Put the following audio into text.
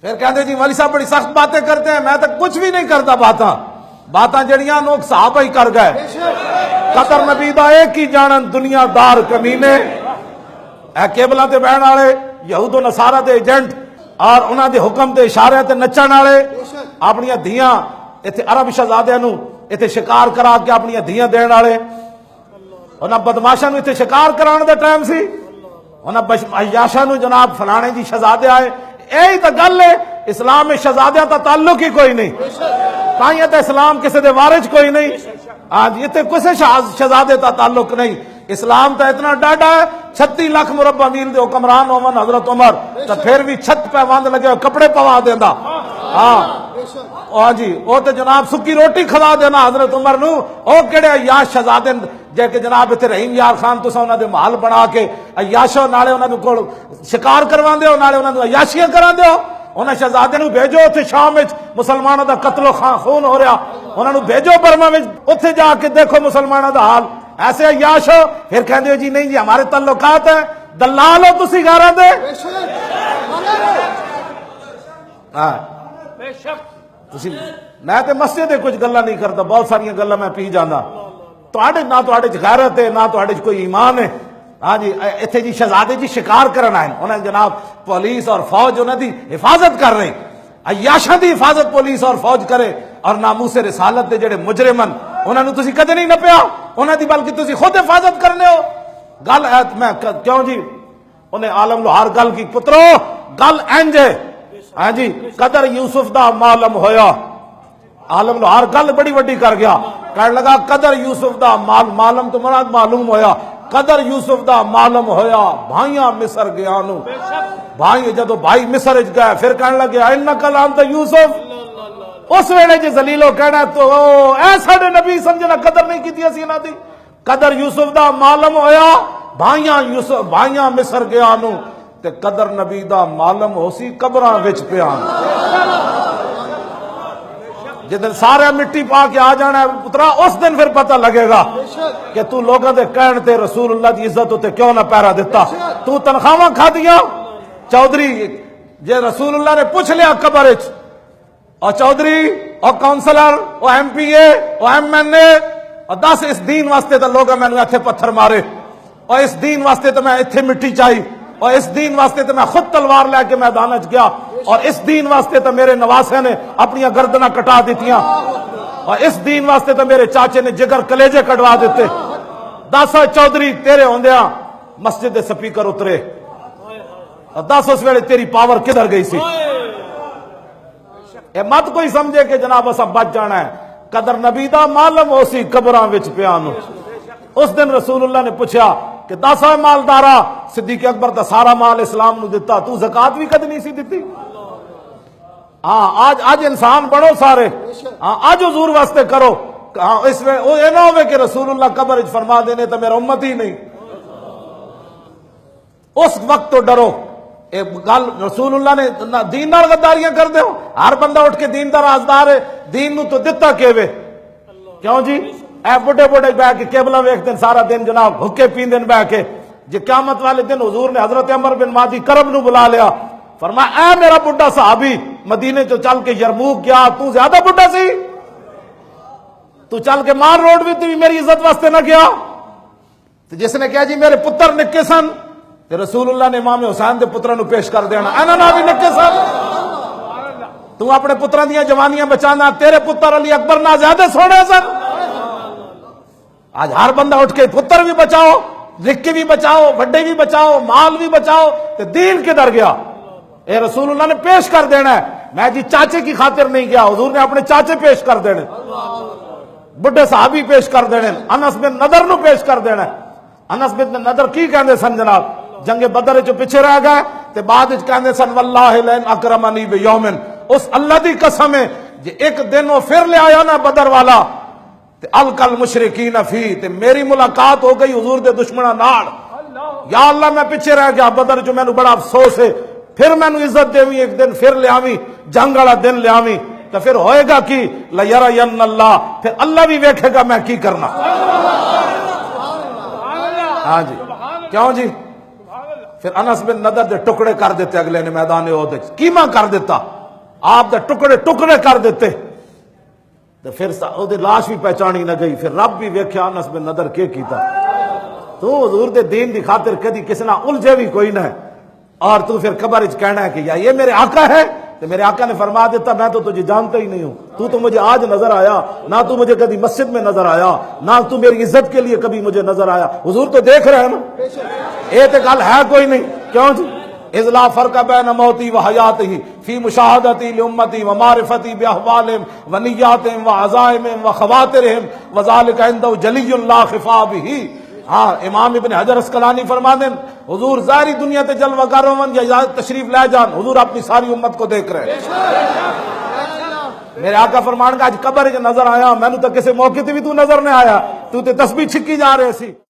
پھر کہتے جی والی صاحب بڑی سخت باتیں کرتے ہیں، میں تو کچھ بھی نہیں کرتا، باتاں جڑیاں لوگ صحابہ ہی کر گئے۔ قطر نبی دا ایک ہی جانن دنیا دار کمینے، اے کیبلاں تے بہن والے یہود و نصارہ دے ایجنٹ اور انہاں دے حکم دے اشارے تے نچن والے، اپنی دھیاں ایتھے عرب شہزادیاں نو ایتھے شکار کرا کے اپنی دھیاں دین والے، انہاں بدماشاں نو ایتھے شکار کران دے ٹائم سی، انہاں عیاشاں نو جناب فلانے جی شہزادے آئے، یہی تو گل ہے۔ اسلام میں شہزادیاں تا تعلق ہی کوئی نہیں، تائیں تے اسلام کسی دے وارث کوئی نہیں، ہاں جی تے کسے شہزادے تا تعلق نہیں۔ اسلام تا اتنا ڈاڈا ہے، 36 لاکھ مربع میل دے حکمران ہون حضرت عمر، تو پھر بھی چھت پہ وند لگے کپڑے پوا دیندا، ہاں جی وہ تو جناب سکی روٹی کھلا دینا حضرت عمر نو، او کہڑے عیاش شہزادے جے کہ جناب اتنے رحیم یار خان تساں انہاں دے محل بنا کے عیاشو نالے انہاں دے کول شکار کروا دیو، نالے انہاں دے عیاشیاں کرا دیو، انہاں شہزادے نو بھیجو اتنے شام وچ مسلماناں دا قتل و خون ہو رہا، انہاں نو بھیجو برما وچ، اتنے جا کے دیکھو مسلماناں دا حال، ایسے عیاش ہو پھر کہندے ہو جی نہیں جی ہمارے تعلقات ہیں، دلال ہو تسی گھراں دے، بے شک میں تے مسجد دے کچھ گلاں نہیں کرتا، بہت ساری گلاں میں پی جانا، تواڈے نہ تواڈے چ غیرت ہے نہ تواڈے چ کوئی ایمان ہے، ہاں جی ایتھے جی شہزادے جی شکار کرن آئے، انہاں جناب پولیس اور فوج انہاں دی حفاظت کر رہے، عیاشاں دی حفاظت پولیس اور فوج کرے، اور ناموس رسالت دے جڑے مجرمن انہاں نو تسی کدے نہیں نپیا، انہاں دی بلکہ تسی خود حفاظت کرنے ہو۔ گل میں کیوں جی انہیں عالم لوہار گل کی پترو گل انج ہے، ہاں جی قدر یوسف دا معلوم ہویا، عالم لوہار گل بڑی وڈی کر گیا، کہنے لگا قدر یوسف دا معلوم تو مراد معلوم ہویا، قدر یوسف دا معلوم ہویا بھائیاں مصر گیا نو، بھائی جدو بھائی مصر اچ گئے پھر کہنے لگے انکا لانت یوسف، اس ویلے جی زلیلو کہنا تو اے ساڈے نبی سمجھنا قدر نہیں کی اسی انہاں دی، قدر یوسف دا معلوم ہویا بھائیاں مصر گیا نو، تے قدر نبی دا معلوم ہو سی قبراں وچ پیان، جدن سارے مٹی پا کے آ جانا ہے پترا اس دن پھر پتہ لگے گا کہ تو لوگوں دے کہن تے رسول اللہ دی عزت تے کیوں نہ پیرا دیتا، تو تنخواہ کھا دیا چودھری جے رسول اللہ نے پوچھ لیا قبر وچ، اور چودھری اور کونسلر اور ایم پی اے اور ایم این اے اور 10 اس دین واسطے تو لوگ میں ایتھے پتھر مارے، اور اس دین واسطے تو میں ایتھے مٹی چاہی، اور اس دین واسطے تو میں خود تلوار لے کے میدان وچ گیا، اور اس دین واسطے تو میرے نواسے نے اپنی گردناں کٹا دیتیاں، اور اس دین واسطے تو میرے چاچے نے جگر کلیجے کٹوا دیتے، 10 چودھری تیرے ہوندیاں مسجد دے سپیکر اترے، اور 10 اس ویلے تیری پاور کدھر گئی سی؟ اے مت کوئی سمجھے کہ جناب اسا بچ جانا ہے، قدر نبی دا معلوم ہو سی قبراں وچ پیانو۔ اس دن رسول اللہ نے پوچھا کہ 10 مالدارا صدیق اکبر دا سارا مال اسلام نو دیتا، تو زکات بھی کد نہیں سی دیتی؟ ہاں آج انسان بڑھو سارے، ہاں آج حضور واسطے کرو، ہاں اس میں وہ یہ نہ ہوئے کہ رسول اللہ قبر وچ فرما دینے تو میرا امت ہی نہیں، اس وقت تو ڈرو۔ ایک گل رسول اللہ نے دین نال غداریاں کر دے ہو، ہر بندہ اٹھ کے دین دا رازدار ہے، دین نو تو دتا کیوے، کیوں جی اے بڑے بڑے بہ کے کیبلا ویکھ دین سارا دن جناب حکے پیندن بہ کے، جی قیامت والے دن حضور نے حضرت عمر بن مادی کرب نو بلا لیا، فرمایا اے میرا بڈھا صحابی مدینے چو چل کے یرموک گیا، تو زیادہ بڈھا سی، تو چل کے مار روڈ بھی میری عزت واسطے نہ گیا، تو جس نے کہا جی میرے پتر نکے سن، تے رسول اللہ نے امام حسین دے پتروں نو پیش کر دینا، اینا نہ بھی نکے سن، تو اپنے پتروں دیاں جوانیاں بچانا، تیرے پتر علی اکبر نہ زیادہ سونے سن۔ آج ہر بندہ اٹھ کے پتر بھی بچاؤ، نکے بھی بچاؤ، بڑے بھی بچاؤ، مال بھی بچاؤ، تے دین کدھر گیا؟ اے رسول اللہ نے پیش کر دینا ہے، میں جی چاچے کی خاطر نہیں گیا، حضور نے اپنے چاچے پیش کر دینے، بڑے صحابی پیش کر دینے، انس بن نضر نو پیش کر دینا۔ انس بن نضر کی کہندے سن جناب، جنگ بدر جو پیچھے رہ گئے تے بعد وچ کہندے سن واللہ لئن اکرمنی بیومن، اس اللہ دی قسم ہے جے ایک دن وہ پھر لے آیا نا بدر والا تے الکل مشرکین فی، تے میری ملاقات ہو گئی حضور دے دشمناں نال، یا اللہ میں پیچھے رہ گیا بدر جو مینوں بڑا افسوس ہے، پھر مینوں عزت دیویں ایک دن پھر لے آویں، جنگ والا دن لے آویں، تو پھر ہوئے گا کی لیرین اللہ، پھر اللہ بھی ویکھے گا میں کی کرنا۔ ہاں جی کیوں جی پھر انس بن نضر دے ٹکڑے کر دیتے اگلے نے میدان احد، کیما کر دیتا، آپ دے ٹکڑے ٹکڑے کر دیتے تو پھر او دی لاش بھی پہچانی نہ گئی، پھر رب بھی ویکھیا انس بن نضر کے کیتا۔ تو حضور دے دین دی خاطر کدی کسی نہ الجھے بھی کوئی نہ ہے، اور تو پھر قبر وچ کہنا ہے کہ یا یہ میرے آقا ہے، تو میرے آقا نے فرما دیتا میں تو تجھے جانتا ہی نہیں ہوں، تو مجھے آج نظر آیا، نہ تو مجھے کبھی مسجد میں نظر آیا، نہ تو میری عزت کے لیے کبھی مجھے نظر آیا۔ حضور تو دیکھ رہے ہیں نا، یہ تو گل ہے کوئی نہیں، کیوں جی؟ اذ لا فرق بین موتی و حیاتی فی مشاہدتی لامتی و معرفتی باحوالہم و نیاتہم و عزائمہم و خواطرہم وذالک عندہ جلی لا خفا بہ۔ ہاں امام ابن حجر اسقلانی فرما دیں حضور ظاہری دنیا تے جلوہ گر ہون یا تشریف لے جان، حضور اپنی ساری امت کو دیکھ رہے ہیں۔ میرے آقا فرمان کا آج قبر کے نظر آیا، میں نے تو کسی موقع تے بھی تو نظر نہیں آیا، تو تے تسبیح چھکی جا رہے سی۔